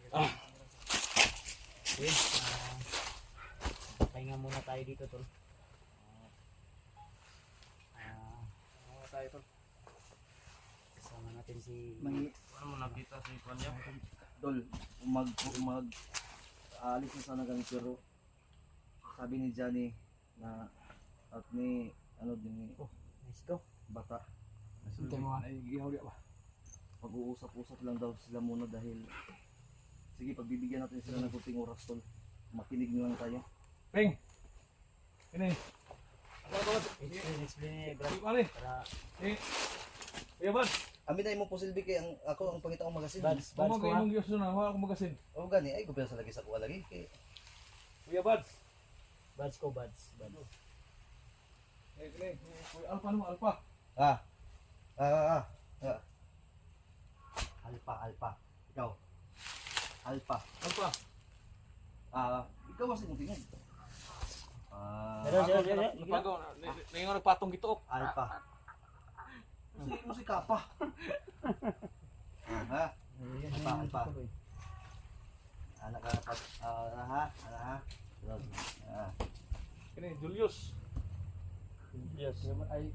Okay, pahinga muna tayo dito, tol. Tayo tol. Kasama natin si... Ano mo nakita si Kanya? Tol, aalis na sana kami pero sabi ni Johnny na at ni ano din ni Nice to. bata. Hintay mo ay gihaw di ba? Pag-uusap-usap lang daw sila muna dahil sige, pagbibigyan natin sila ng kunting oras tol. Makinig na lang tayo. Peng. Ini. Explain ni Brad. Mali. Para... Kuya Bad. Amin na imong posible kay ako ang pangita kong magasin. Bads Amo ko kay ha. imong giusto na wala akong magasin. O gani ay gubya sa lagi sa kuha lagi kay Kuya Bad. Bads ko, Bads. Kini. Kuya Alpa no, Alpa. ah. Alpa. Ikaw. Alpa. Alpa. Ikaw kasi mong tingin. Dala. Napagaw na. Ningon nagpatong gituok. Alpa. Si Kapa. Alpa. Anak ka pat Kini Julius. Yes. Ay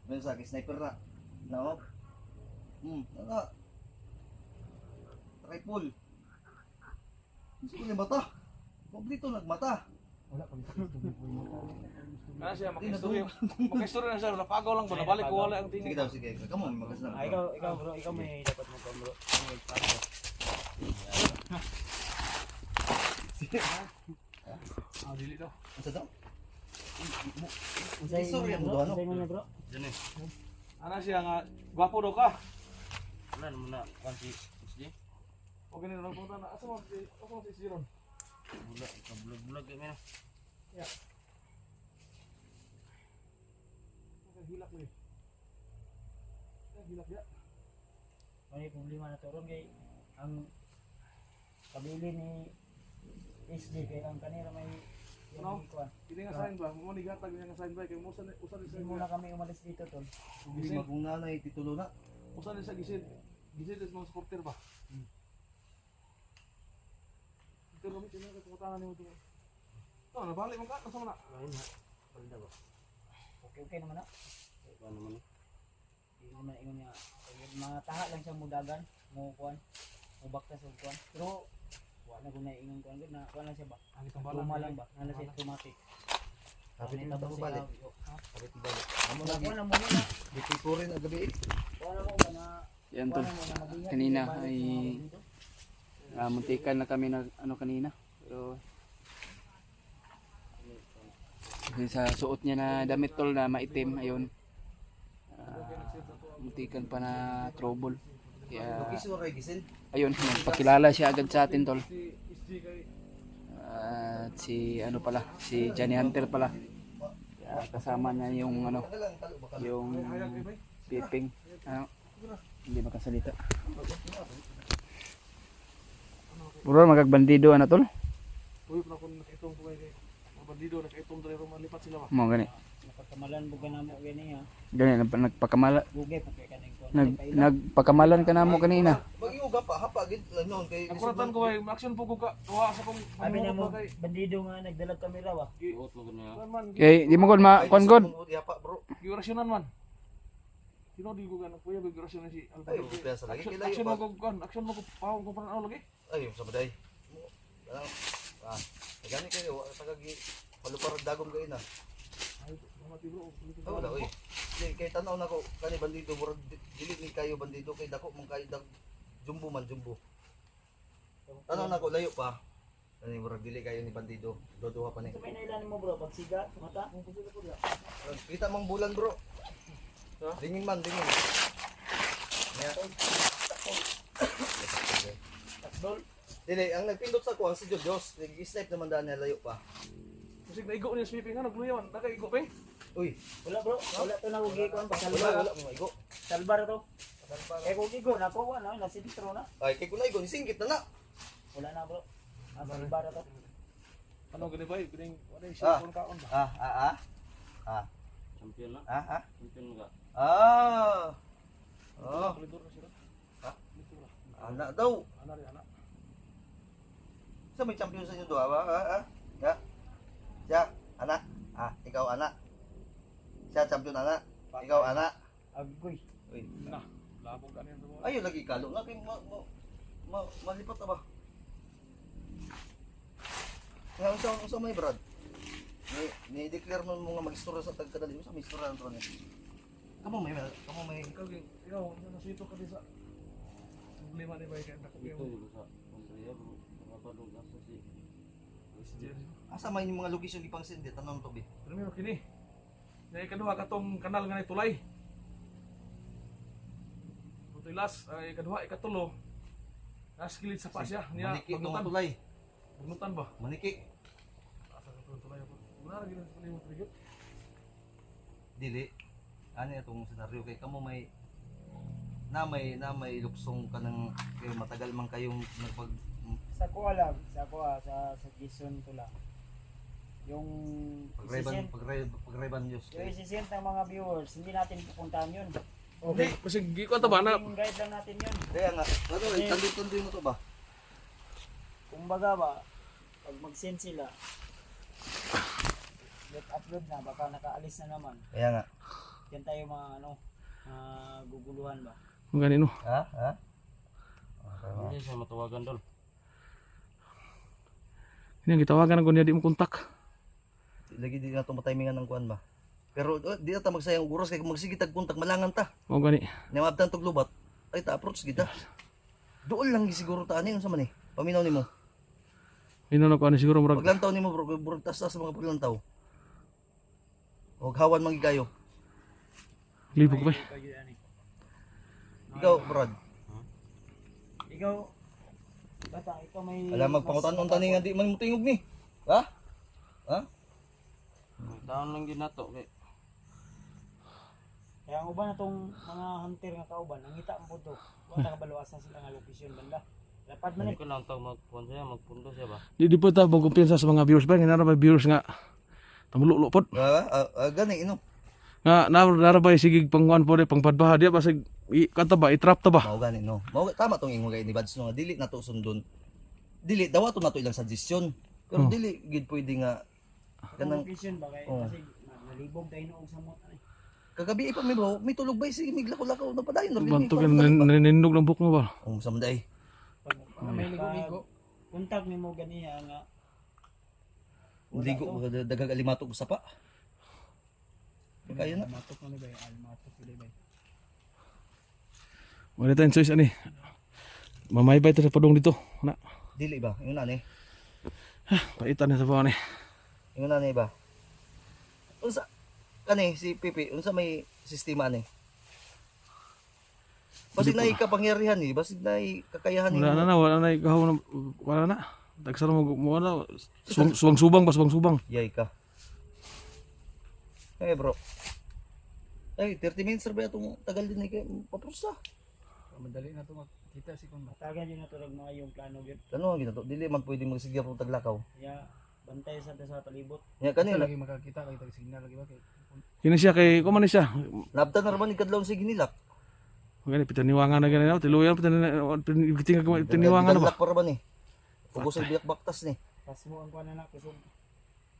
Mensa kay sniper na. No. Rifle. Gusto ko mata. Kompleto nagmata. Wala pa dito. Kana siya makistorya. Makistorya na siya napagaw lang ba nabalik ko wala ang Sige tingin. daw, sige. Kamo magas na. Ikaw bro, ikaw may dapat mo bro. Dili daw. Unsa daw? Unsay Sorry, mo ano, bro? ano? Unsay mo na bro? Diyan eh. Ana siya nga gwapo daw ka. Wala naman na. Kung si XJ. O ganun lang punta na. Asa mo si Siron? Bulag. Bulag-bulag kami na. Hilak ni. Hilak ya. May problema na to ron kay ang kabili ni SD kay ang kanira may Ano? kuan. Kini nga sign ba? Mo ni gatag niya nga sign ba kay usan Hindi ni muna kami umalis dito tol. Hindi magkung nanay titulo na. usan ni sa gisid. Gisid is mga supporter ba? Pero kami tinga ka tumatangan nimo to. To, nabalik man ka nasa man na. Ayun ha. Balda ba? Okay naman na. Ano naman eh. Hindi naman ingon niya. Mga taha lang siya mudagan, mo kuan. Mo baktas og kuan. Pero wala ko na ingon kuan gud na kuan lang siya ba. Ang itong balang Tuma lang ba? Nala siya automatic. Kapit Ano na tapos mo balik. Ha? Kapit balik. Amo Wala lagi. kuan lang mo na. Dito rin ang gabi. Kuan mo ba na Yan tol. kuan mo na mabigat. Kanina Balik ay mo dito. muntikan na kami na ano kanina. Pero yung sa suot niya na damit tol na maitim ayun. Muntikan pa na trouble. Kaya Lokiso kay Gisel. ayun, nagpakilala siya agad sa atin tol. si SG kay At si ano pala, si Johnny Hunter pala. Kaya kasama niya yung ano, Kadalang talo baka. yung hayag kay bay. piping. Ano? Hindi makasalita. Bro, magagbandido ano tol? Uy, na kun nakaitong ko kay mga bandido nakaitong dali ro malipat sila ba. Mo gani. Napagkamalan mo na mo gani ha. Gani nagpakamala Dugay po kay kaning kuan. nagpakamalan ka na mo kanina. Bagi uga pa hapa gid noon kay Nakuratan ko kay action po ko ka tuwa sa kong Sabi niya mo kay bandido nga nagdalag kamera ba. Uot mo ganyan. Kuan man. Kay di mo kon ma kon god. Hapa bro. Giorasyonan man. Sino di ko ganang kuya giorasyon si Ay, Alvaro. uga sa lagi kay Action layo mo pa. ko kan, action mo ko pahong ko pa na lagi. Ay, sa baday. Gani kayo tagagi paluparag dagom gay na. Ay, mati bro. Oh, wala oy. Kay tanaw na ko kani bandido murag dili ni kayo bandido kay dako man kayo dag jumbo man jumbo. Tanaw na ko layo pa. Kani murag dili kayo ni bandido. Doduha pa ni. May nailan mo bro pagsiga mata. Kita mang bulan bro. Dingin man dingin. Ya. Takdol. Dili ang nagpindot sa ko ang si Diyos. Nag-snipe naman daan niya layo pa. Kasi naigo niya sweeping nga nagluyawan. Nakaigo pa eh. Uy, Wala bro. Wala to na ugi kuan pa wala salbar. wala mo igo. Salbar to. Eh kung igo na ko na nasintro na. Ay kay kunay go ni singgit na na. Wala na bro. Ang salbar to. Ano gani ba? Kining wala yung siya kaon ba? Champion na. Champion mo ka. Oh. Kalidor na sila. Anak daw. Anak rin, anak. Sa may champion sa inyo doon, Ya. Siya, anak. Ikaw anak. Siya champion anak. Ikaw anak. Agoy. Uy. Na, labog ka niyan sa buhay. Ayo lagi kalo na kay malipat na ba? Nga unsa may brad? Ni declare mo mga mag-istorya sa tagkadali sa may istorya nito niya. Kamo may Ikaw, nasito ka din sa problema ni Bay kaya Ito nakapiyong. yung sa Andrea, mga balong nasa si asa may yung mga location ipang sindi tanom to bi. Primero kini. Na ikaduha katong kanal nga ni Tulay. Butoy las, ay ikaduha ikatulo. Nas kilid sa pasya niya Maniki no pagnutan. tulay. Pagnutan ba? Maniki Asa ka to Tulay ako. Wala ra gyud sa limot rigid. dili. Ano itong senaryo kay kamo may luksong ka ng kay matagal man kayong nagpag Sa ko alam, sa suggestion ko lang. Yung pagreban news yung kay isisent ng mga viewers, hindi natin pupuntahan yun. Okay, kasi giko ta ba na Yung guide lang natin yun. kaya nga ano tandi mo to ba? Kumbaga ba, pag mag-send sila, upload na, baka nakaalis na naman. Kaya nga. Yan tayo mga guguluhan ba. Kung ganino. Ha? Hindi siya matawagan doon. Ini ang gitawagan ako niya di mo kontak. Lagi di na ito matimingan ng kuan ba? Pero di na ta magsayang oras kay kung magsige tag kontak malangan ta. O gani. Namabtan tog lubat. Ay ta approach kita. Doon lang siguro ta ani unsa man eh. Paminaw nimo. Ino na ko ani siguro murag. Paglantaw nimo bro, tas sa mga paglantaw. Og hawan man gigayo. Libog ba? Ikaw, Brad. Ikaw, bata, ikaw may... Alam magpangutan-on tani nga di man mo tingog ni. Ha? Taon lang din nato kay Kaya ang uban na itong mga hunter nga kauban, nangita ang puto. Wala kabaluasan sila nga location banda. Lapad man hindi eh. ko lang tawag magpuan siya, magpundo siya ba? Di po ta bang kumpiyansa sa mga viewers ba? Nga ba viewers nga tamululo pod. Gani ino. Nga narabay sigig pangwan po pang padbaha dia basig kanta ba itrap ta ba? Mao gani no. Mao tama tong ingon kay ni Bads no nga dili nato sundon. Dili dawato nato ilang suggestion. Pero dili gid pwede nga Ang kanang location ba kay Oh. kasi nalibog tayo noong sa mota eh. kagabi pa may bro, may tulog ba sige miglako-lako na padayon no. Banto ka naninindog ng buhok mo ba? Samday. Pag may ligo-ligo. Kontak nimo ganiya nga Ligo dagag alimato sa pa. Kaya na. matok na ni ba matok pili ba. Wala tayong choice ani. Mamaybay ta sa padong dito. Na. Dili ba? Ingon na ni. Paitan na sa buwan ni. Ingon na ni ba? Unsa kani si Pipi, unsa may sistema ni? Basig na ikapangyarihan ni, basig na kakayahan ni. Wala na ikaw na wala na. Dagsara mo na suwang-subang pas subang. Yay ka. Eh bro. Ay, 30 minutes ba itong tagal din ni kay papusa. Madali na to makita si kun. Tagan yun na tulog mga yung plano gyud. Ano ang ginato? Dili man pwede magsigya pag taglakaw. Ya bantay sa palibot. Nya kanila. Lagi makakita kay tag signal lagi ba kay. Kini siya kay kuman ni siya. Nabtan na raman ni kadlawon si ginilak. Gani pitaniwangan na gani na tiluyan pitaniwangan na ba? Dalak para ba ni? Pugo sa biyak baktas ni. Pas mo ang kuan na kusog.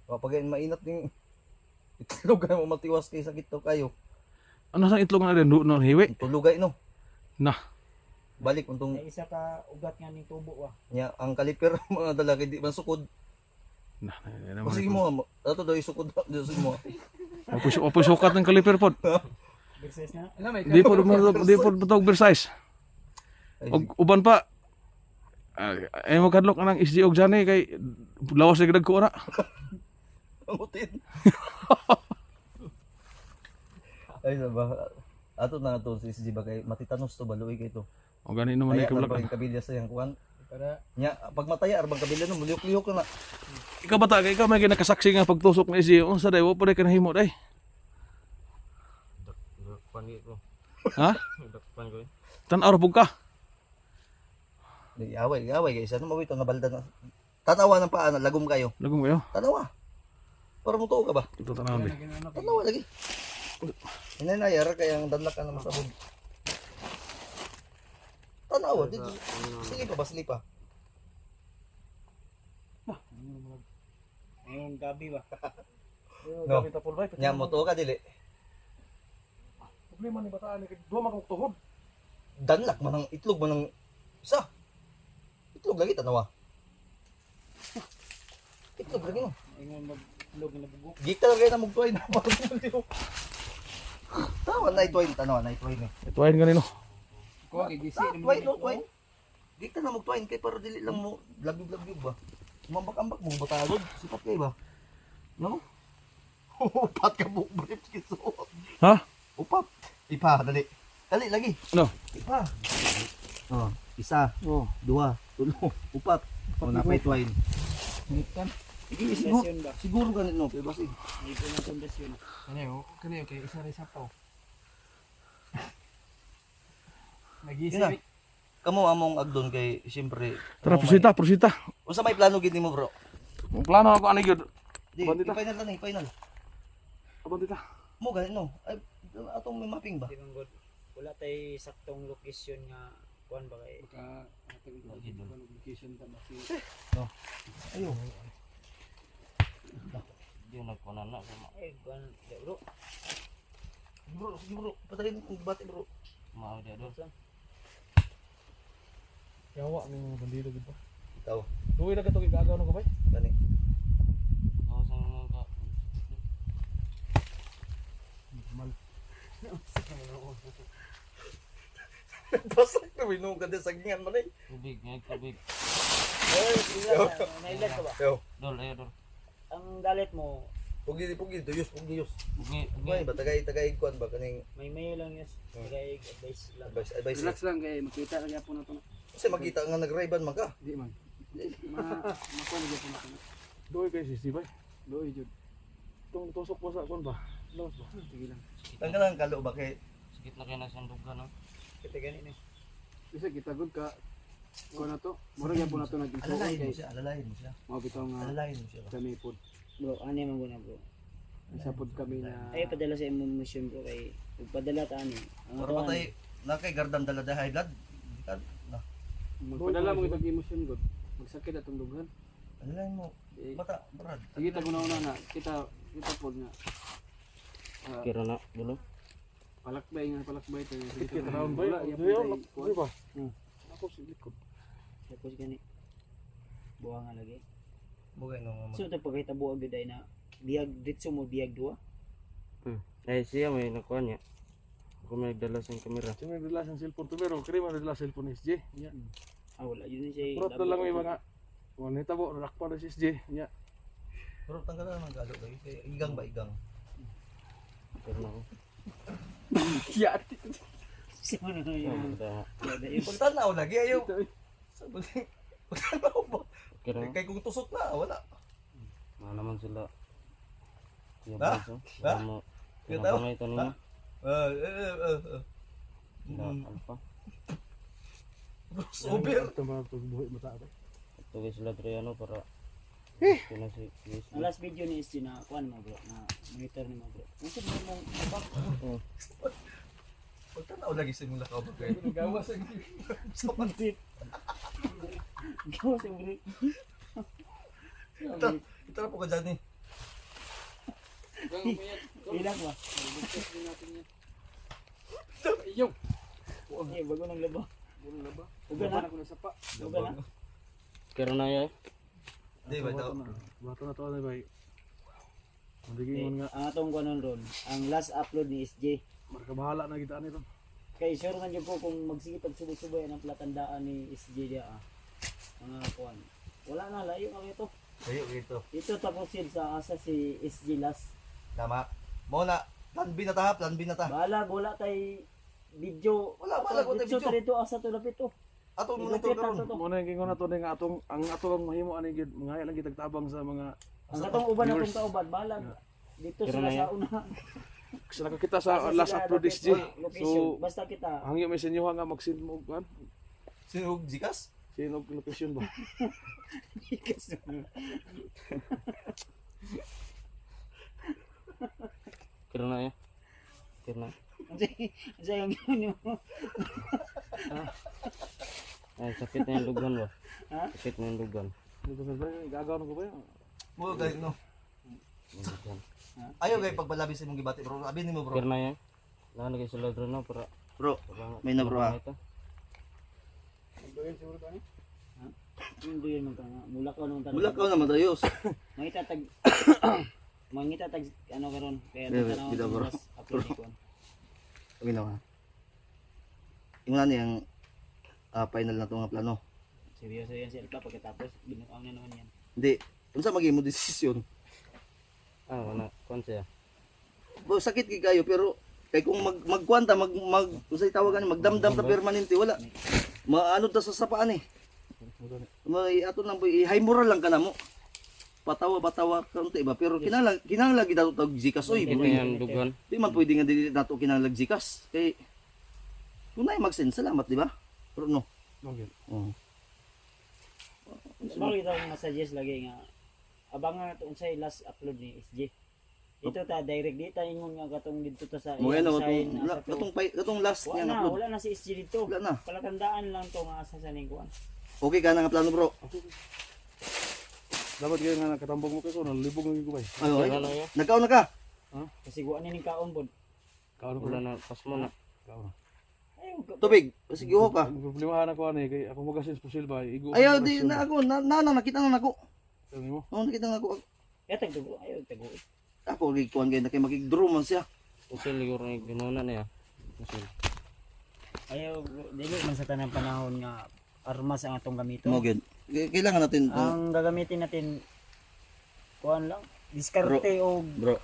O pag mainat ni itlog ka mo matiwas kay sakit to kayo. Ano sa itlog na rin no hiwi? Tulugay no. Nah. Balik untong Kay isa ka ugat nga ning tubo wa. nya ang kaliper mga dalaki di man sukod. Nah, Sige mo, ato daw isukod daw sige mo. Opo sukat ng kaliper pod. Versus na. Di pod patog oversize. Og uban pa ay mo kadlok nang SG og jani kay lawas sa gidag ko na. Amutin. Ay ba ato na to si SG ba kay matitanos to baluy kay to. O gani naman ay Kaya na ba kablak. yung kabilya sa yang kuan? Para Nya pag mataya arbang kabilya no muliyok-liyok na. Ikaw bata kay ikaw may kinakasaksi nga pagtusok ni SG. Unsa day wa pa ka nahimo day? Dakpan ko. Ha? Dakpan ko. Tan-aw ra pug ka. Di away kay isa no mawito nga balda na. Tanawa ng paa na lagom kayo. Lagom kayo. Tanawa. Para mo tuo ka ba? Ito tanawon di. Tanawa lagi. Inay na yara kay ang danlak ka na masabog. Tanaw, dito. Silipa ba, silipa? Ngayon gabi ba? No. Gabi tapol ba? Nya mo to ka dili. Problema ni bataan ni duha man kong tuhod. Danlak man ang itlog man ang isa. Itlog lagi tanawa. Itlog lagi no. Ngayon maglog na bugok. Gik talaga na mugtoy na pagpuliw. Tawa na itwain tanawa na itwain ni. Ituain ganino. Kuha kay gisi Twain no twain. Gik ta na mugtoin kay para dili lang mo labyog-labyog ba. Mambak-ambak mo batagod sipat kay ba. No? Upat ka mo brief kiso. Ha? Upat. Ipa dali. Dali lagi. No. Ipa. Oh, isa, Oh. dua, tulo, upat. O napay twain. Nikan. Sige, siguro. Pundasyon ba? Siguro ganit no, kay basig. Dito na pundasyon. Kaniyo kay isa rin sapaw. Nag-isip. Yun na. Kamo among agdon kay siyempre. Tara, kamo prosita, prosita. may- Unsa may plano gid nimo, bro? Ang plano ako ani gyud. Di, Bandita. final na ni, final. Abang dita. Mo ganit no. Ay atong may mapping ba? Di man god. Wala tay saktong location nga kuan ba kay location ta ba si Ayo. Di nagkunan na sa kuan di bro. Bro, sige bro, patayin ang bati bro. maaw dia dol. Yawa ni mga bandido gid ba. Ikaw, Duwi na kato gagaw ng kabay. gani. Ako sa mga ka. Basak na winong kada sagingan man eh. Tubig, ngayag tubig. Nailan ka ba? Yo, Dol, ayo dol. Ang dalit mo pugi tuyos. Bugi, May ba tagay kuan ba kaning may mayo lang yun. Kaya advice lang. advice. lang kay makita lang yapon na to. Kasi makita nga nagrayban man ka. Di man. Makuha na yapon na to. Duwi kay si bay. Doy jud. Tung tusok mo sa kon ba? Lawas ba? Sige lang. Tanggalan kalo ba kay Sakit na kayo na siyang duga, no? Kita gani ni. Bisa kita good ka ko na to. Mura gyapon na to nag-insuko alalahin mo kay siya, alalahin mo siya. mao bitaw nga Alalahin mo siya. kami pod. Bro, ano man guna bro? Isa pod kami na Ay padala sa imong mission bro kay ug padala ta ani. Ang Para atuan. patay na kay gardam dala high blood. Di ka na. magpadala mo itong emotion god. Magsakit atong dughan. Alalahin mo. Eh, Bata, brad. Sige ta una na kita pod nga Kira na, dolo. palakbay to. Kita naon bay. Wala, Duwi yapon on. tayo Duwi ba? Hmm. Ako si likod. Tapos gani. Buha nga lagi. Bugay no. So ta pagkita buha gid ay na biyag ditso mo biyag duwa. Eh, siya may nakuha niya. Ako may nagdala sa kamera. Sino may dala sa cellphone to pero kaya man dala cellphone ni SJ. Nya. Ah wala yun siya. Purot na lang may mga wanita mo rakpa na si SJ. Nya. Pero tanggalan man galo kay igang ba igang. Kira na ako. Ya. Si mo na Oh, yun. tama. Pagtanaw lagi ayo. Pagtanaw ba? Kira na. Kay kung tusok na wala. Mga naman sila. Kaya Ha? ba, so? Ha? Kaya mo. Kaya Kaya tao? mo ito ninyo. Sila, alpha. Sober. Ito mga buhay mata ba. Tugay sila Triano para ito na si Chris. Ang last video ni SG na kuan mo bro na monitor ni mo bro. Unsa mo mong abak? Pagtanaw lagi simula ka ba kay. Gawa sa Pandit. Gawa sa bro. Ito na po ka dyan eh. Ilang ba? Iyo. Okay, bago nang laba. Laba. Uga Uga na. na ko sa pa. Uga na. Kira na yan. Di ba ito? Bato na to na bay. Magiging nga Ang atong kuanon ron, ang last upload ni SJ. marka bahala na kita nito. Kay sure man jud ko kung magsige pagsubay-subay ang platandaan ni SJ dia ah. Mga kuan. Wala na layo nga ito. Ayo ito. Ito tapos yun sa asa si SJ last. Tama. Mo na. Plan B na ta, plan B na ta. Balag wala tay video. Wala, balag, wala tay Dito video. ta dito asa to lapit to. Ato mo nito karon. Mo na gingon na to nga atong ang atong mahimo ani gid mga lang gitag tabang sa mga Ang katong uban viewers. atong kaubad balag. Dito Pero sila na sa una. kasi nakakita sa Asa last sila upload lapit SJ. sa location. So Basta kita. hangyo may senyo nga mag-send mo kan Sino Jikas? sino location ba? Kira na yan. Kira na. Ang sayang yun mo. Ay, sakit na yung dugan ba? Ha? Sakit na yung dugan. Dito sa bay, gagawin ko ba yun? Mo guys no. Dugan. Ayo guys pagbalabis imong gibati bro. Abi nimo bro. Kaya na yan. Nakalagay sa ladro na para. Bro, may na bro ah. Doon siguro ka ni. Hindi yun man ka nga. Mulakaw naman talaga. Mulakaw naman tayo. Mangitatag mangitatag ano karon kaya Bebe, tanaw kita, bro. upload ko. Okay na ha. Yung na niyang final na to nga plano. Seryoso yan si Alpa pagkatapos binuang na naman yan. Hindi, unsa maging mo desisyon? Ah, wala. Kuan siya. Bo sakit kay kayo pero kay kung magkwanta unsay tawagan magdamdam ta permanente wala. Maano ta sa sapaan eh. May ato nang high moral lang kana mo. Patawa kaunti ba pero kinahanglan gid daw tag Gcash oy. Sakit na yung dugan. Di man pwede nga dili nato kinahanglan Gcash kay kung nay mag-send salamat di ba? Pero no. Okay. Oh. Bakit ako ma-suggest lagi nga abangan nato unsay last upload ni SG. Ito ta direct dito ingon nga katong dito ta sa Mo ano sign, asa to. katong last niya wala na, upload. wala na si SG dito. Wala na. Palatandaan lang to nga asa sa ning kuan. Okay ka na nga plano bro. Dapat kayo nga nakatambog mo kayo, nalibog ng gubay. Ayo ay. Wala na yun. Nagkaon na ka. Kasi guan ni ning kaon pod. Kaon ko Wala na. na. Pas mo na. Kaon na. Ay, Tubig. Sige ho ka. Ang problemahan ako ano eh, kay ako magasin sa silba, igo. Ayaw di na ako nakita na nako. Sabi mo? Oh nakita na ako. ya tagdugo ayo tago. Ako gikuan gay na kay makig-draw man siya. Usil siguro na ginuna na yan. Usil. Ayaw dili man sa tanang panahon nga armas ang atong gamiton. Mo gid. Kailangan natin Ang gagamitin natin kuan lang diskarte o bro.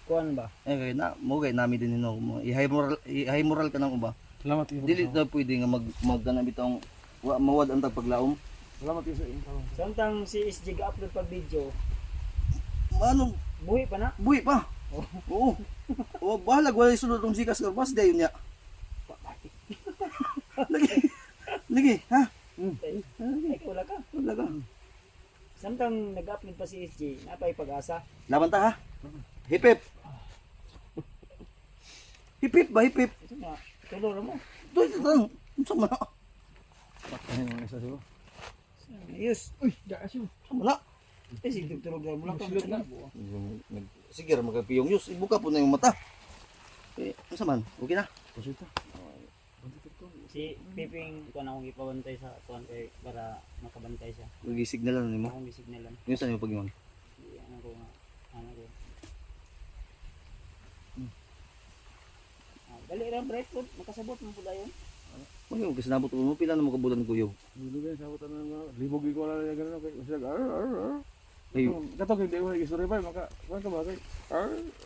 kuan ba. Eh na mo gay nami din no. I-high moral ka nang uba. Salamat iyo. Dili na pwede nga magganam bitong mawad ang tagpaglaom. Salamat iyo sa inyo. Samtang si SG ga-upload pag video, Ano buhi pa na. buhi pa. Oo. O bahala wala isulod tong Gcash or pas dayon niya. Lagi, ha? Ay wala ka. Wala ka. Samtang nag-upload pa si SG, napay pag-asa. Laban ta ha. Hipip. Hipip ba hipip? Ito na, tulo na mo. Ito lang. Unsa man? Ayun ang isa siguro. Ayos. Unsa man? Eh, sige, tulog na mo lang. Sige ra magapiyong yus. Ibuka po na yung mata. Eh, unsa man? Okay na. Pasita. Si Piping, kuan akong ipabantay sa kuan kay para makabantay siya. Nagi-signalan nimo. Akong gisignalan. Yung sa nimo pag-ingon. Ano ko nga. Ano ko. Dali ra bright food, makasabot mo pud ayon. Ano yung kasinabot mo pila na mo kabulan kuyog. Dilo kay sabot na nga. Libog ko wala na ganun kay usag. Ay, Kato kay di ko istorya ba maka kuan ka ba kay.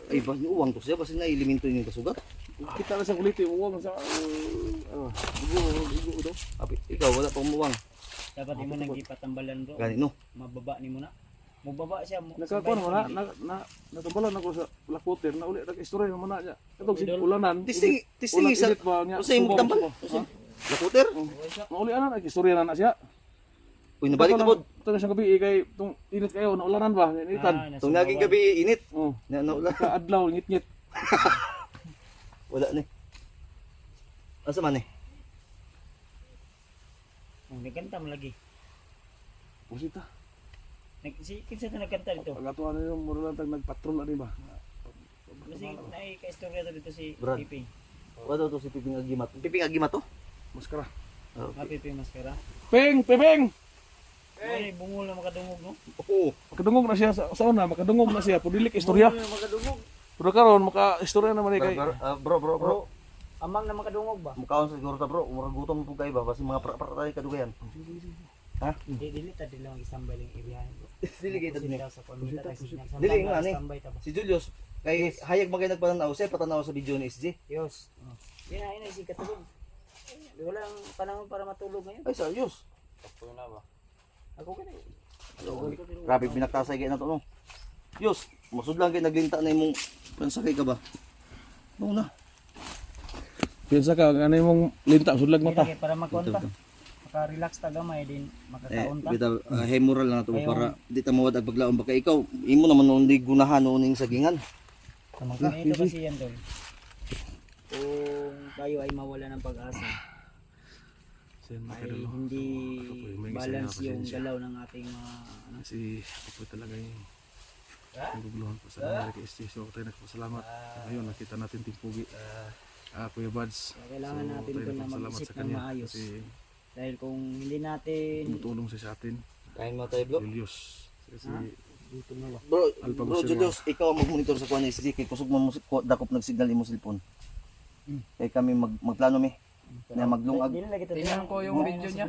ay ba ni uwang to siya basi na elemento yung kasugat. Kita na sa kulit uwang sa ano. Igo do. Abi, ikaw wala pa umuwang. Dapat imo nang gipatambalan bro. Gani no. Mababa nimo na. Mubaba siya mo. Nakakuan mo na natumbalan ako sa lakoter na uli nag-istorya mo na niya. Katong si ulanan. Tisting sa Usa imong tambal. Lakuter. Mauli ana nag-istorya na siya. Uy nabalik na pod. Ito na siyang gabi kay tung init kayo na ulanan ba? Initan. Tung naging gabi init. Oh. Na wala. Kaadlaw ngit-ngit. Wala ni. Asa man ni? Nagkanta mo lagi. Pusita. Si kinsa ta nagkanta dito? Pagatuan niyo mura lang tag nagpatrol ani ba? Kasi naay ka istorya dito si Brad. Piping. Wala to si Piping Agimat. Piping Agimat to? Maskara. Ah, Piping maskara. Ping, piping. Ay, bungol na makadungog no. Oo. Makadungog na siya sa una, makadungog na siya pudilik istorya. Pero karon maka-istorya naman kay Bro. Amang na makadungog ba? Mukaon sa siguro ta bro. Murag gutom po kayo ba? Basi mga pra-pra kadugayan. Dili ta dili lang isambay lang area bro. Dili kay Kasi tadmi. daw sa community Dili nga ani. Isambay ta ba? Si Julius kay hayag magay nagpananaw siya patanaw sa video ni SG. Yos. Yan ay si katulog. Wala ang panahon para matulog ngayon. Ay serious. Ako ka na. Grabe binaktasay kay na to no. Yus, masud lang kay naglinta na imong pansakay ka ba? No na. Piensa ka ano imong linta sudlag mata. Para makonta. Maka-relax ta gamay din makakaon ta. Bitaw hemoral lang nato para di ta mawad ag paglaom baka ikaw imo naman noon di gunahan noon ning sagingan. Ito kasi yan tol. kung tayo ay mawala ng pag-asa, Sen ay makadalo. hindi Ako po, may balance isa na yung pasensya. galaw ng ating mga ano. Kasi ako po talaga yung naguguluhan po sa nangyari kay SJ. So tayo nagpasalamat. Ngayon nakita natin timpugi. Kuya Buds. Kaya kailangan natin tayo ito na nagpasalamat mag-isip sa ng kanya maayos. Kasi Dahil kung hindi natin tumutulong siya sa atin. Kain mo tayo, bro. Julius. Kasi Bro, Alpha bro, Gusero. Julius, ikaw ang mag-monitor sa kuha niya. Sige, kay kusog mo dakop nagsignal imo cellphone. Kay kami magplano mi. Na maglungag. Hindi na lagi ito. Tingnan ko yung video niya.